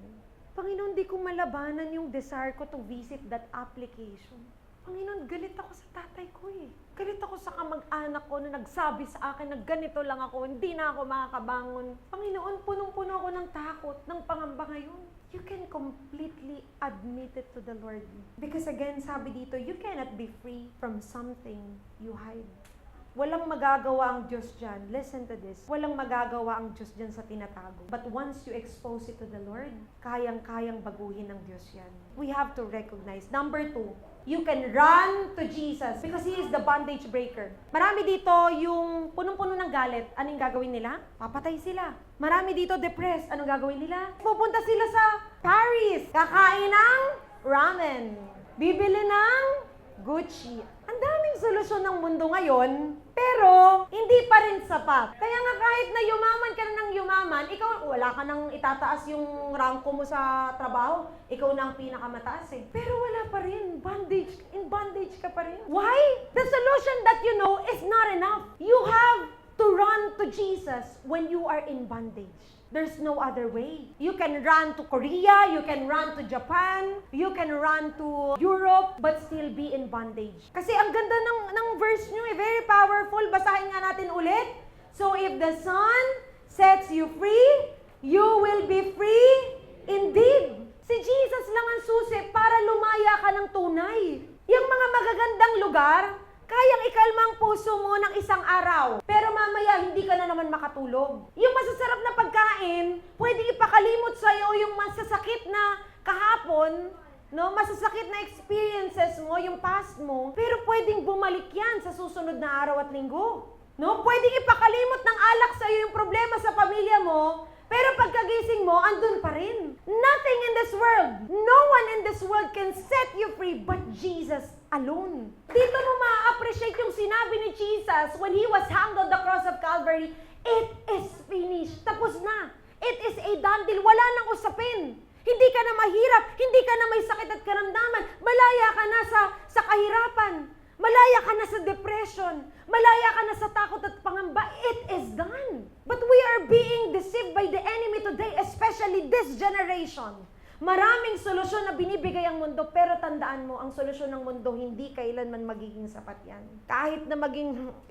Panginoon, di ko malabanan yung desire ko to visit that application. Panginoon, galit ako sa tatay ko eh. Galit ako sa kamag-anak ko na nagsabi sa akin na ganito lang ako, hindi na ako makakabangon. Panginoon, punong-puno ako ng takot, ng pangamba ngayon. You can completely admit it to the Lord. Because again, sabi dito, you cannot be free from something you hide. Walang magagawa ang Diyos dyan. Listen to this. Walang magagawa ang Diyos dyan sa tinatago. But once you expose it to the Lord, kayang-kayang baguhin ng Diyos yan. We have to recognize. Number 2, you can run to Jesus because He is the bondage breaker. Marami dito yung punong-puno ng galit. Anong gagawin nila? Papatay sila. Marami dito depressed. Anong gagawin nila? Pupunta sila sa Paris. Kakain ng ramen. Bibili ng Gucci. Ang daming solusyon ng mundo ngayon, pero hindi pa rin sapat. Kaya nga kahit na yumaman ka na ng yumaman, ikaw wala ka nang itataas yung ranko mo sa trabaho, ikaw na ang pinakamataas eh. Pero wala pa rin. In bondage ka pa rin. Why? The solution that you know is not enough. You have to run to Jesus when you are in bondage. There's no other way. You can run to Korea, you can run to Japan, you can run to Europe, but still be in bondage. Kasi ang ganda ng verse nyo eh, very powerful. Basahin nga natin ulit. So if the Son sets you free, you will be free indeed. Si Jesus lang ang susi para lumaya ka ng tunay. Yung mga magagandang lugar, kayang ikalma ang puso mo ng isang araw. Pero mamaya, hindi ka na naman makatulog. Yung masasarap na pagkain, pwedeng ipakalimot sa'yo yung masasakit na kahapon, no? Masasakit na experiences mo, yung past mo, pero pwedeng bumalik yan sa susunod na araw at linggo. No? Pwedeng ipakalimot ng alak sa'yo yung problema sa pamilya mo, pero pagkagising mo, andun pa rin. Nothing in this world, no one in this world can set you free but Jesus alone. Dito mo ma-appreciate yung sinabi ni Jesus when He was hanged on the cross of Calvary, it is finished. Tapos na. It is a done deal. Wala nang usapin. Hindi ka na mahirap. Hindi ka na may sakit at karamdaman. Malaya ka na sa kahirapan. Malaya ka na sa depression. Malaya ka na sa takot at pangamba. It is done. But we are being deceived by the enemy today, especially this generation. Maraming solusyon na binibigay ang mundo, pero tandaan mo, ang solusyon ng mundo, hindi kailanman magiging sapat yan. Kahit na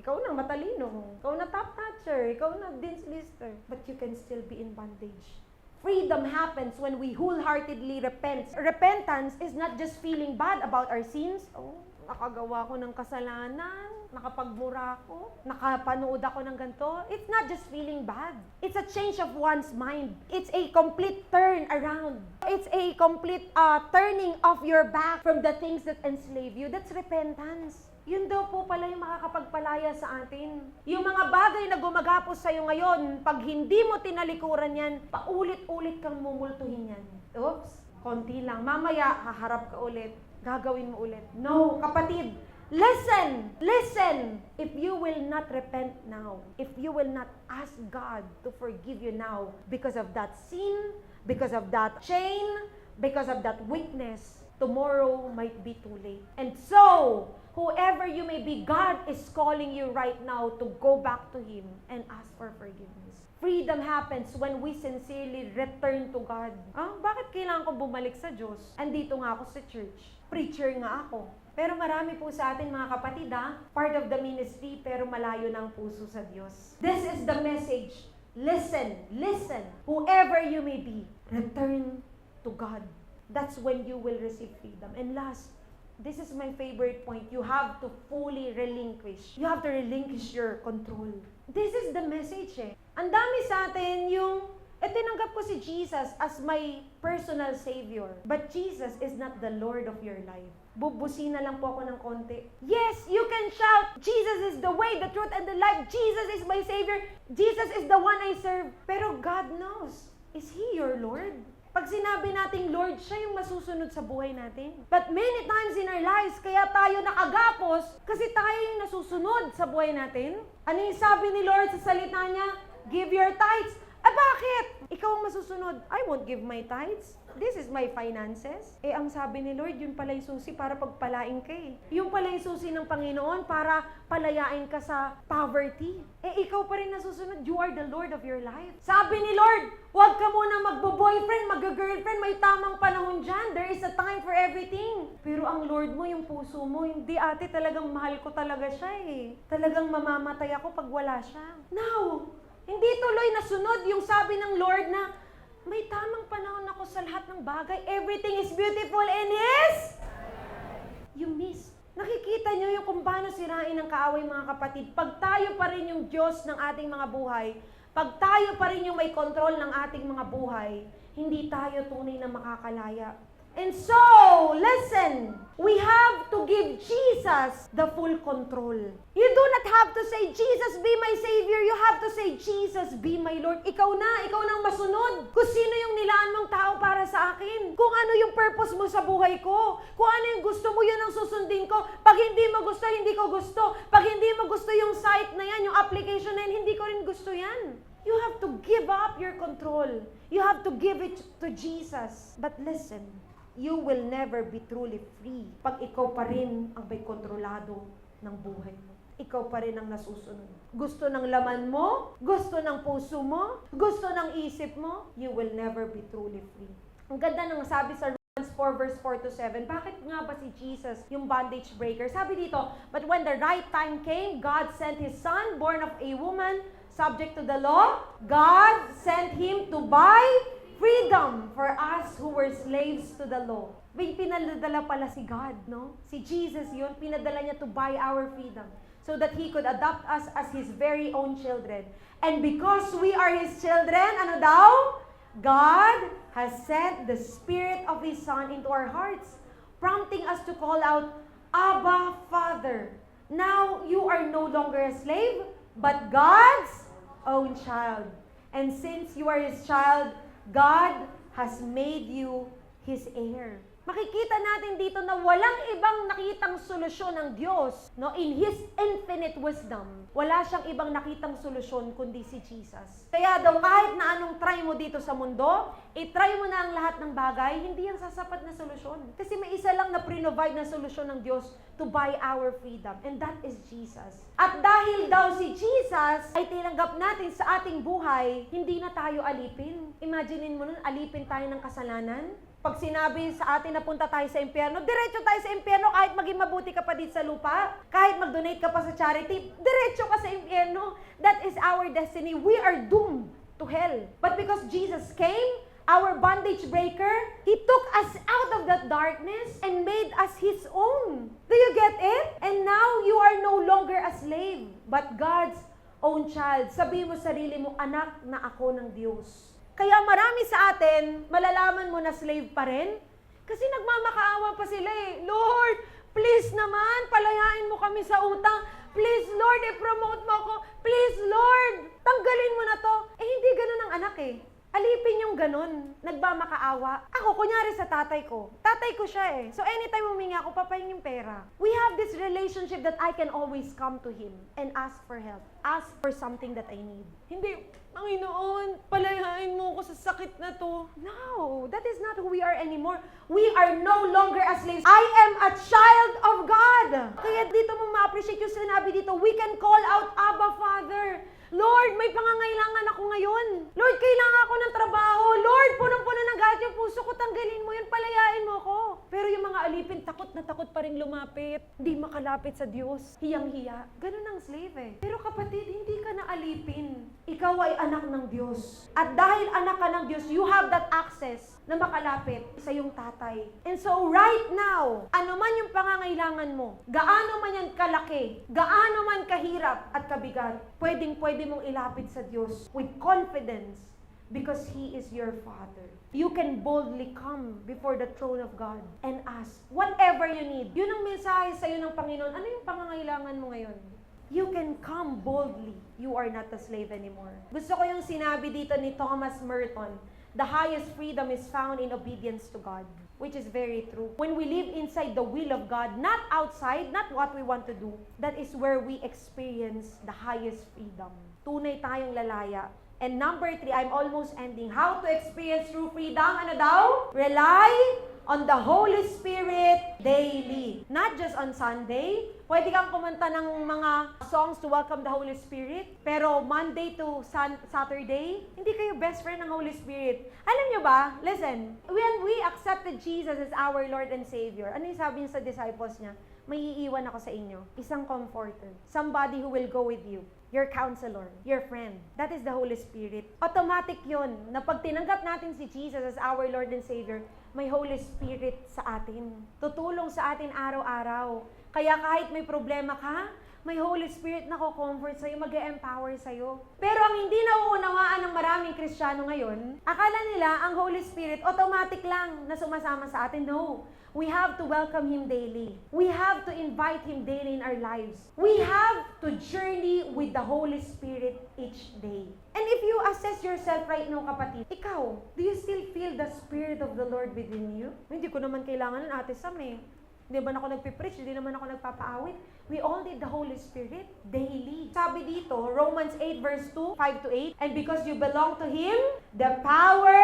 ikaw na matalino, ikaw na top notcher, ikaw na dean's lister, but you can still be in bondage. Freedom happens when we wholeheartedly repent. Repentance is not just feeling bad about our sins. Oh, nakagawa ko ng kasalanan, nakapagmura ako, nakapanood ako ng ganito. It's not just feeling bad. It's a change of one's mind. It's a complete turn around. It's a complete turning of your back from the things that enslave you. That's repentance. Yun daw po pala yung makakapagpalaya sa atin. Yung mga bagay na gumagapos sa'yo ngayon, pag hindi mo tinalikuran yan, paulit-ulit kang mumultuhin yan. Oops, konti lang. Mamaya, haharap ka ulit. Gagawin mo ulit. No, kapatid, listen! If you will not repent now, if you will not ask God to forgive you now because of that sin, because of that chain, because of that weakness, tomorrow might be too late. And so, whoever you may be, God is calling you right now to go back to Him and ask for forgiveness. Freedom happens when we sincerely return to God. Bakit kailangan ko bumalik sa Diyos? Andito nga ako sa church. Preacher nga ako. Pero marami po sa atin mga kapatid, part of the ministry, pero malayo ng puso sa Diyos. This is the message. Listen, listen. Whoever you may be, return to God. That's when you will receive freedom. And last, this is my favorite point. You have to fully relinquish. You have to relinquish your control. This is the message Ang dami sa atin yung, tinanggap ko si Jesus as my personal Savior. But Jesus is not the Lord of your life. Bubusina lang po ako ng konti. Yes, you can shout, Jesus is the way, the truth, and the life. Jesus is my Savior. Jesus is the one I serve. Pero God knows, is He your Lord? Pag sinabi nating Lord, siya yung masusunod sa buhay natin. But many times in our lives, kaya tayo nakagapos kasi tayo yung nasusunod sa buhay natin. Ano yung sabi ni Lord sa salita niya? Give your tithes. Bakit? Ikaw ang masusunod. I won't give my tithes. This is my finances. Ang sabi ni Lord, yun pala yung susi para pagpalain ka Yung pala yung susi ng Panginoon para palayain ka sa poverty. Ikaw pa rin nasusunod. You are the Lord of your life. Sabi ni Lord, huwag ka muna magbo-boyfriend, mag-girlfriend, may tamang panahon dyan. There is a time for everything. Pero ang Lord mo, yung puso mo, hindi ate, talagang mahal ko talaga siya Talagang mamamatay ako pag wala siya. Now, hindi tuloy nasunod yung sabi ng Lord na may tamang panahon ako sa lahat ng bagay. Everything is beautiful in His. You miss. Nakikita nyo yung kung paano sirain ng kaaway mga kapatid. Pag tayo pa rin yung Diyos ng ating mga buhay, pag tayo pa rin yung may control ng ating mga buhay, hindi tayo tunay na makakalaya. And so, listen, we have to give Jesus the full control. You do not have to say, Jesus be my Savior. You have to say, Jesus be my Lord. Ikaw na ang masunod. Kung sino yung nilaan mong tao para sa akin. Kung ano yung purpose mo sa buhay ko. Kung ano yung gusto mo, yun ang susundin ko. Pag hindi mo gusto, hindi ko gusto. Pag hindi mo gusto yung site na yan, yung application na yan, hindi ko rin gusto yan. You have to give up your control. You have to give it to Jesus. But listen, you will never be truly free pag ikaw pa rin ang may kontrolado ng buhay mo. Ikaw pa rin ang nasusunod. Gusto ng laman mo, gusto ng puso mo, gusto ng isip mo, you will never be truly free. Ang ganda ng sabi sa Romans 4 verse 4 to 7, bakit nga ba si Jesus yung bondage breaker? Sabi dito, but when the right time came, God sent His Son, born of a woman, subject to the law. God sent Him to buy freedom for us who were slaves to the law. May pinadala pala si God, no? Si Jesus yun, pinadala niya to buy our freedom so that He could adopt us as His very own children. And because we are His children, ano daw? God has sent the Spirit of His Son into our hearts, prompting us to call out, Abba, Father. Now you are no longer a slave, but God's own child. And since you are His child, God has made you His heir. Makikita natin dito na walang ibang nakitang solusyon ng Diyos, no? In His infinite wisdom, wala siyang ibang nakitang solusyon kundi si Jesus. Kaya daw kahit na anong try mo dito sa mundo, i-try mo na ang lahat ng bagay, hindi yan sasapat na solusyon. Kasi may isa lang na pre-provide na solusyon ng Diyos to buy our freedom, and that is Jesus. At dahil daw si Jesus ay tinanggap natin sa ating buhay, hindi na tayo alipin. Imaginein mo nun, alipin tayo ng kasalanan. Pag sinabi sa atin na punta tayo sa impyerno, diretso tayo sa impyerno kahit maging mabuti ka pa dito sa lupa. Kahit mag-donate ka pa sa charity, diretso ka sa impyerno. That is our destiny. We are doomed to hell. But because Jesus came, our bondage breaker, He took us out of that darkness and made us His own. Do you get it? And now you are no longer a slave, but God's own child. Sabihin mo sarili mo, anak na ako ng Diyos. Kaya marami sa atin, malalaman mo na slave pa rin. Kasi nagmamakaawa pa sila Lord, please naman, palayain mo kami sa utang. Please, Lord, i-promote mo ako. Please, Lord, tanggalin mo na to. Hindi ganun ang anak Alipin yung ganun, nagmamakaawa. Ako, kunyari sa tatay ko siya eh. So anytime humingi ako, papahingin pera. We have this relationship that I can always come to Him and ask for help. Ask for something that I need. Hindi, Panginoon, palayain mo ko sa sakit na to. No, that is not who we are anymore. We are no longer as slaves. I am a child of God. Kaya dito mo ma-appreciate yung sinabi dito, we can call out, Abba, Father. Lord, may pangangailangan ako ngayon. Lord, kailangan ako ng trabaho. Lord, punong-puno ng galit yung puso ko, tanggalin mo yun, palayain mo ko. Pero yung mga alipin, takot na takot pa rin lumapit. Hindi makalapit sa Diyos. Hiyang-hiya. Ganun ang slave eh. Pero kapatid, hindi ka na alipin. Ikaw ay anak ng Diyos. At dahil anak ka ng Diyos, you have that access na makalapit sa iyong tatay. And so right now, ano man yung pangangailangan mo, gaano man yan kalaki, gaano man kahirap at kabigat, pwede mong ilapit sa Diyos with confidence because He is your Father. You can boldly come before the throne of God and ask whatever you need. Yun ang mensahe sa iyo ng Panginoon. Ano yung pangangailangan mo ngayon? You can come boldly. You are not a slave anymore. Gusto ko yung sinabi dito ni Thomas Merton, the highest freedom is found in obedience to God, which is very true. When we live inside the will of God, not outside, not what we want to do, that is where we experience the highest freedom. Tunay tayong lalaya. And number 3, I'm almost ending. How to experience true freedom? Ano daw? Rely on the Holy Spirit daily. Not just on Sunday. Pwede kang kumanta ng mga songs to welcome the Holy Spirit. Pero Monday to Saturday, hindi kayo best friend ng Holy Spirit. Alam nyo ba? Listen, when we accepted Jesus as our Lord and Savior, ano yung sabi niya sa disciples niya? May iiwan ako sa inyo. Isang comforter. Somebody who will go with you. Your counselor, your friend. That is the Holy Spirit. Automatic yun, na pag tinanggap natin si Jesus as our Lord and Savior, may Holy Spirit sa atin. Tutulong sa atin araw-araw. Kaya kahit may problema ka, may Holy Spirit na ko-comfort sa'yo, mag-e-empower sa'yo. Pero ang hindi nauunawaan ng maraming Kristiyano ngayon, akala nila ang Holy Spirit automatic lang na sumasama sa atin. No. We have to welcome Him daily. We have to invite Him daily in our lives. We have to journey with the Holy Spirit each day. And if you assess yourself right now, kapatid, ikaw, do you still feel the Spirit of the Lord within you? Hindi ko naman kailangan ng Ate Sam eh. Hindi naman ako nagpipreach, hindi naman ako nagpapaawit. We all need the Holy Spirit daily. Sabi dito, Romans 8 verse 2, 5 to 8, and because you belong to Him, the power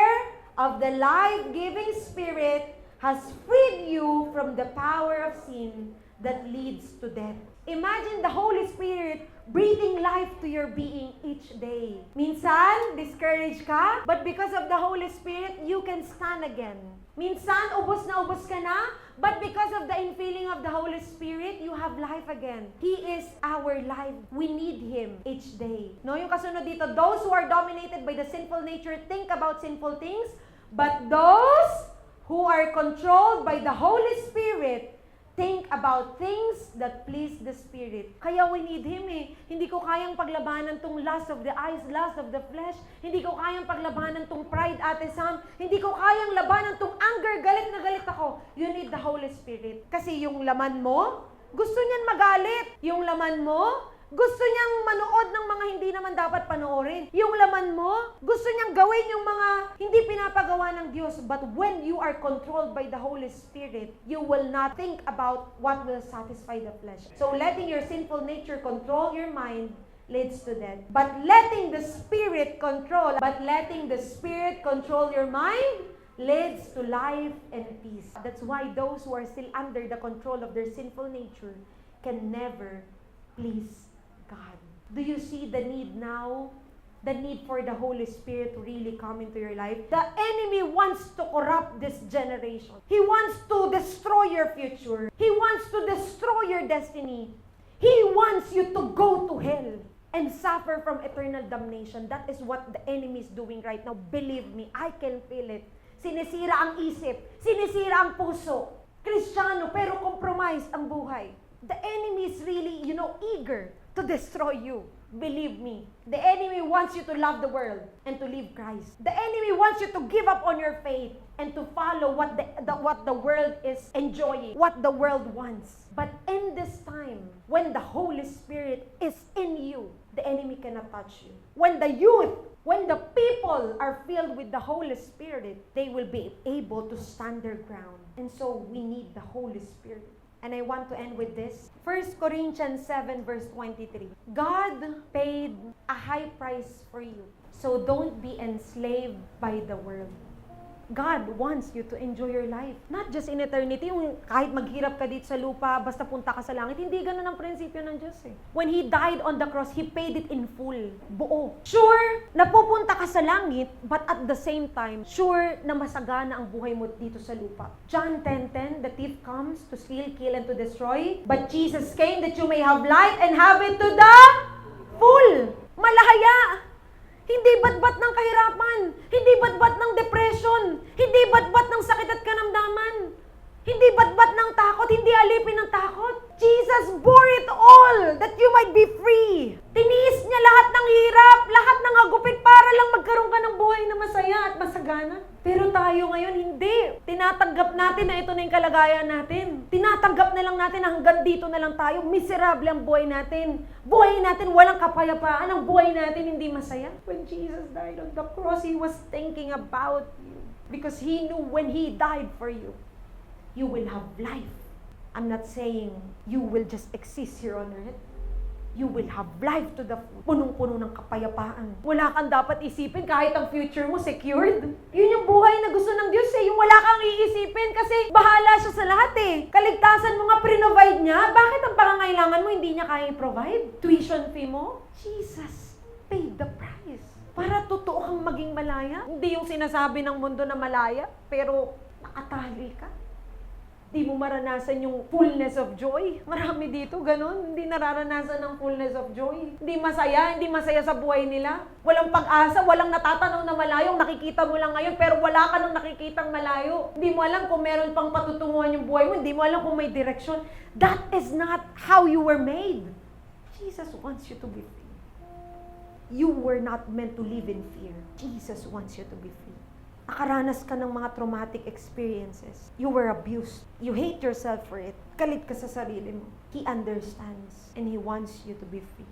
of the life-giving Spirit has freed you from the power of sin that leads to death. Imagine the Holy Spirit breathing life to your being each day. Minsan, discouraged ka, but because of the Holy Spirit, you can stand again. Minsan, ubos na ubos ka na, but because of the infilling of the Holy Spirit, you have life again. He is our life. We need Him each day. No, yung kasunod dito, those who are dominated by the sinful nature think about sinful things, but those who are controlled by the Holy Spirit think about things that please the Spirit. Kaya we need Him eh. Hindi ko kayang paglabanan tong lust of the eyes, lust of the flesh. Hindi ko kayang paglabanan tong pride, Ate Sam. Hindi ko kayang labanan tong anger, galit na galit ako. You need the Holy Spirit. Kasi yung laman mo, gusto niyan magalit. Yung laman mo, gusto niyang manood ng mga hindi naman dapat panoorin. Yung laman mo, gusto niyang gawin yung mga hindi pinapagawa ng Diyos. But when you are controlled by the Holy Spirit, you will not think about what will satisfy the flesh. So letting your sinful nature control your mind leads to death. But letting the Spirit control your mind leads to life and peace. That's why those who are still under the control of their sinful nature can never please God. Do you see the need now? The need for the Holy Spirit to really come into your life? The enemy wants to corrupt this generation. He wants to destroy your future. He wants to destroy your destiny. He wants you to go to hell and suffer from eternal damnation. That is what the enemy is doing right now. Believe me, I can feel it. Sinisira ang isip, sinisira ang puso. Kristiyano, pero compromise ang buhay. The enemy is really, eager to destroy you. Believe me. The enemy wants you to love the world and to leave Christ. The enemy wants you to give up on your faith and to follow what the world is enjoying, what the world wants. But in this time, when the Holy Spirit is in you, the enemy cannot touch you. When the youth, when the people are filled with the Holy Spirit, they will be able to stand their ground. And so we need the Holy Spirit. And I want to end with this. 1 Corinthians 7 verse 23. God paid a high price for you. So don't be enslaved by the world. God wants you to enjoy your life. Not just in eternity, yung kahit maghirap ka dito sa lupa, basta punta ka sa langit. Hindi ganun ang prinsipyo ng Diyos eh. When He died on the cross, He paid it in full. Buo. Sure, napupunta ka sa langit, but at the same time, sure na masagana ang buhay mo dito sa lupa. John 10:10, the thief comes to steal, kill, and to destroy. But Jesus came that you may have life and have it to the full. Malahaya. Hindi batbat ng kahirapan. Hindi batbat ng depression. Hindi batbat ng sakit at kanamdaman. Hindi batbat ng takot. Hindi alipin ng takot. Jesus bore it all that you might be free. Tiniis niya lahat ng hirap, lahat ng hagupit para lang magkaroon ka ng buhay na masaya at masagana. Pero tayo ngayon, hindi. Tinatanggap natin na ito na yung kalagayan natin. Tinatanggap na lang natin na hanggang dito na lang tayo. Miserable ang buhay natin. Buhay natin walang kapayapaan. Ang buhay natin hindi masaya. When Jesus died on the cross, He was thinking about you. Because He knew when He died for you, you will have life. I'm not saying you will just exist here on earth. You will have life to the full. Punong-puno ng kapayapaan. Wala kang dapat isipin kahit ang future mo secured. Yun yung buhay na gusto ng Diyos eh. Yung wala kang iisipin kasi bahala siya sa lahat eh. Kaligtasan mo nga provide niya. Bakit ang pangangailangan mo hindi niya kaya i-provide? Tuition fee mo? Jesus paid the price. Para totoo kang maging malaya. Hindi yung sinasabi ng mundo na malaya, pero nakatali ka. Di mo maranasan yung fullness of joy. Marami dito, ganun. Hindi nararanasan ng fullness of joy. Hindi masaya sa buhay nila. Walang pag-asa, walang natatanaw na malayo. Nakikita mo lang ngayon, pero wala ka nang nakikitang malayo. Hindi mo alam kung meron pang patutunguhan yung buhay mo. Hindi mo alam kung may direksyon. That is not how you were made. Jesus wants you to be free. You were not meant to live in fear. Jesus wants you to be free. Nakaranas ka ng mga traumatic experiences. You were abused. You hate yourself for it. Galit ka sa sarili mo. He understands and He wants you to be free.